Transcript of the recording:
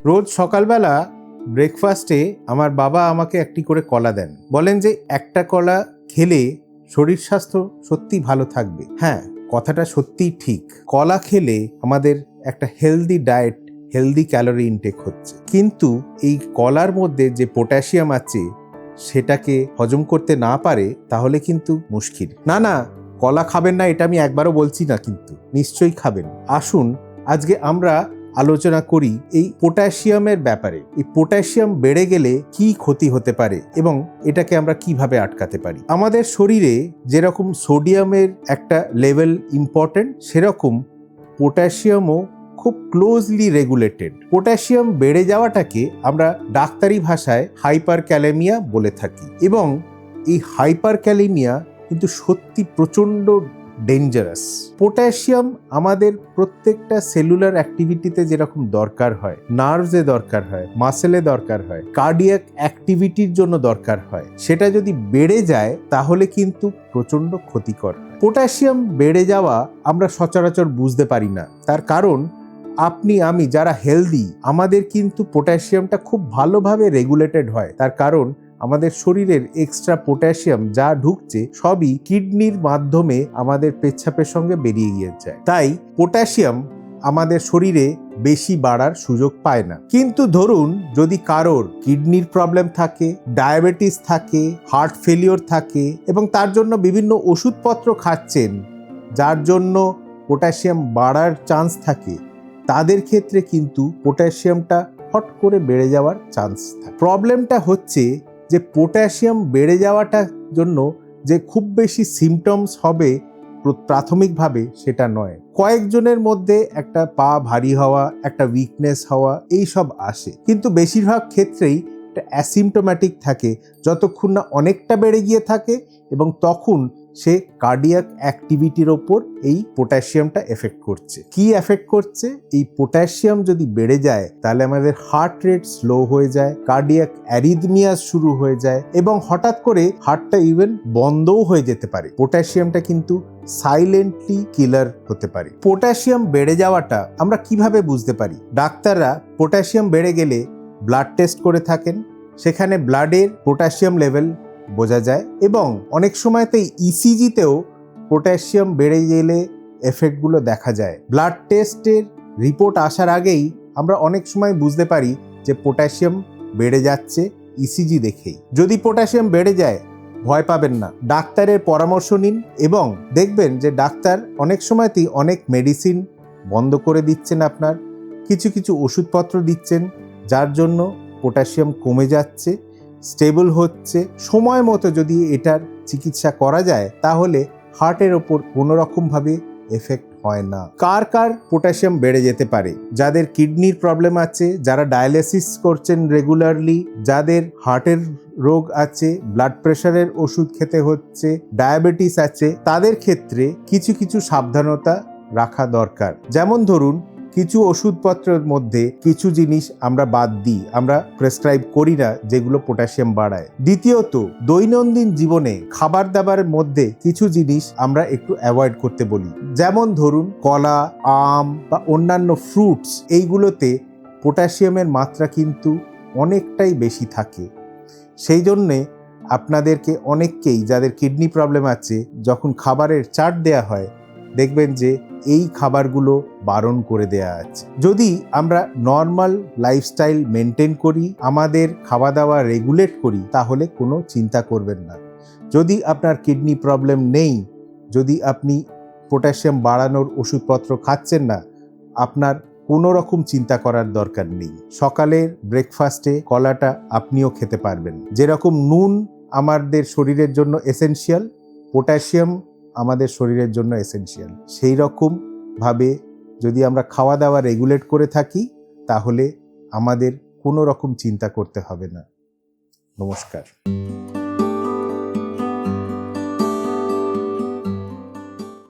রোজ সকালবেলা ব্রেকফাস্টে আমার বাবা আমাকে একটি করে কলা দেন, বলেন যে একটা কলা খেলে শরীর স্বাস্থ্য সত্যি ভালো থাকবে। হ্যাঁ, কথাটা সত্যিই ঠিক। কলা খেলে আমাদের একটা healthy diet, healthy calorie intact হচ্ছে, কিন্তু এই কলার মধ্যে যে পটাশিয়াম আছে সেটাকে হজম করতে না পারে তাহলে কিন্তু মুশকিল। না, কলা খাবেন না এটা আমি একবারও বলছি না, কিন্তু নিশ্চয়ই খাবেন। আসুন আজকে আমরা আলোচনা করি এই পটাশিয়ামের ব্যাপারে। এই পটাশিয়াম বেড়ে গেলে কি ক্ষতি হতে পারে এবং এটাকে আমরা কিভাবে আটকাতে পারি। আমাদের শরীরে যেরকম সোডিয়ামের একটা লেভেল ইম্পর্টেন্ট, সেরকম পটাশিয়ামও খুব ক্লোজলি রেগুলেটেড। পটাশিয়াম বেড়ে যাওয়াটাকে আমরা ডাক্তারি ভাষায় হাইপার ক্যালেমিয়া বলে থাকি, এবং এই হাইপার ক্যালেমিয়া কিন্তু সত্যি প্রচণ্ড ডেঞ্জারাস। পটাশিয়াম আমাদের প্রত্যেকটা সেলুলার অ্যাক্টিভিটিতে যেরকম দরকার হয়, নার্ভসে দরকার হয়, মাসেলে দরকার হয়, কার্ডিয়াক অ্যাক্টিভিটির জন্য দরকার হয়, সেটা যদি বেড়ে যায় তাহলে কিন্তু প্রচণ্ড ক্ষতিকর। পটাশিয়াম বেড়ে যাওয়া আমরা সচরাচর বুঝতে পারি না। তার কারণ আপনি আমি যারা হেলদি, আমাদের কিন্তু পটাশিয়ামটা খুব ভালোভাবে রেগুলেটেড হয়। তার কারণ আমাদের শরীরের এক্সট্রা পটাশিয়াম যা ঢুকছে সবই কিডনির মাধ্যমে আমাদের পেচ্ছাপের সঙ্গে বেরিয়ে গিয়ে যায়। তাই পটাশিয়াম আমাদের শরীরে বেশি বাড়ার সুযোগ পায় না। কিন্তু ধরুন যদি কারোর কিডনির প্রবলেম থাকে, ডায়াবেটিস থাকে, হার্ট ফেলিওর থাকে এবং তার জন্য বিভিন্ন ওষুধপত্র খাচ্ছেন যার জন্য পটাশিয়াম বাড়ার চান্স থাকে, তাদের ক্ষেত্রে কিন্তু পটাশিয়ামটা হট করে বেড়ে যাওয়ার চান্স থাকে। প্রবলেমটা হচ্ছে যে পটাশিয়াম বেড়ে যাওয়াটার জন্য যে খুব বেশি সিমটমস হবে প্রাথমিকভাবে সেটা নয়। কয়েকজনের মধ্যে একটা পা ভারী হওয়া, একটা উইকনেস হওয়া, এইসব আসে, কিন্তু বেশিরভাগ ক্ষেত্রেই এটা অ্যাসিমটোম্যাটিক থাকে যতক্ষণ না অনেকটা বেড়ে গিয়ে থাকে, এবং তখন সে কার্ডিয়াক অ্যাক্টিভিটির ওপর এই পটাশিয়ামটা এফেক্ট করছে। কি এফেক্ট করছে? এই পটাশিয়াম যদি বেড়ে যায় তাহলে আমাদের হার্ট রেট স্লো হয়ে যায়, কার্ডিয়াক অ্যারিথমিয়াস শুরু হয়ে যায়, এবং হঠাৎ করে হার্টটা ইভেন বন্ধও হয়ে যেতে পারে। পটাশিয়ামটা কিন্তু সাইলেন্টলি কিলার হতে পারে। পটাশিয়াম বেড়ে যাওয়াটা আমরা কিভাবে বুঝতে পারি? ডাক্তাররা পটাশিয়াম বেড়ে গেলে ব্লাড টেস্ট করে থাকেন, সেখানে ব্লাডের পটাশিয়াম লেভেল বোঝা যায়, এবং অনেক সময়তে ইসিজিতেও পটাশিয়াম বেড়ে গেলে এফেক্টগুলো দেখা যায়। ব্লাড টেস্টের রিপোর্ট আসার আগেই আমরা অনেক সময় বুঝতে পারি যে পটাশিয়াম বেড়ে যাচ্ছে ইসিজি দেখেই। যদি পটাশিয়াম বেড়ে যায় ভয় পাবেন না, ডাক্তারের পরামর্শ নিন, এবং দেখবেন যে ডাক্তার অনেক সময়তেই অনেক মেডিসিন বন্ধ করে দিচ্ছেন, আপনার কিছু কিছু ওষুধপত্র দিচ্ছেন যার জন্য পটাশিয়াম কমে যাচ্ছে, স্টেবল হচ্ছে। সময় মতো যদি এটার চিকিৎসা করা যায় তাহলে হার্টের ওপর কোনো রকমভাবে এফেক্ট হয় না। কার কার পটাশিয়াম বেড়ে যেতে পারে? যাদের কিডনির প্রবলেম আছে, যারা ডায়ালিসিস করছেন রেগুলারলি, যাদের হার্টের রোগ আছে, ব্লাড প্রেশারের ওষুধ খেতে হচ্ছে, ডায়াবেটিস আছে, তাদের ক্ষেত্রে কিছু কিছু সাবধানতা রাখা দরকার। যেমন ধরুন কিছু ওষুধপত্রের মধ্যে কিছু জিনিস আমরা বাদ দিই, আমরা প্রেসক্রাইব করি না যেগুলো পটাশিয়াম বাড়ায়। দ্বিতীয়ত, দৈনন্দিন জীবনে খাবার দাবারের মধ্যে কিছু জিনিস আমরা একটু অ্যাভয়েড করতে বলি। যেমন ধরুন কলা, আম বা অন্যান্য ফ্রুটস, এইগুলোতে পটাশিয়ামের মাত্রা কিন্তু অনেকটাই বেশি থাকে। সেই জন্যে আপনাদেরকে অনেককেই, যাদের কিডনি প্রবলেম আছে, যখন খাবারের চার্ট দেয়া হয় দেখবেন যে এই খাবারগুলো বারণ করে দেয়া আছে। যদি আমরা নর্মাল লাইফস্টাইল মেনটেন করি, আমাদের খাওয়া দাওয়া রেগুলেট করি, তাহলে কোনো চিন্তা করবেন না। যদি আপনার কিডনি প্রবলেম নেই, যদি আপনি পটাশিয়াম বাড়ানোর ওষুধপত্র খাচ্ছেন না, আপনার কোনো রকম চিন্তা করার দরকার নেই। সকালের ব্রেকফাস্টে কলাটা আপনিও খেতে পারবেন। যেরকম নুন আমাদের শরীরের জন্য এসেনশিয়াল, পটাশিয়াম আমাদের শরীরের জন্য এসেনশিয়াল। সেই রকম ভাবে যদি আমরা খাওয়া দাওয়া রেগুলেট করে থাকি তাহলে আমাদের কোনো রকম চিন্তা করতে হবে না। নমস্কার।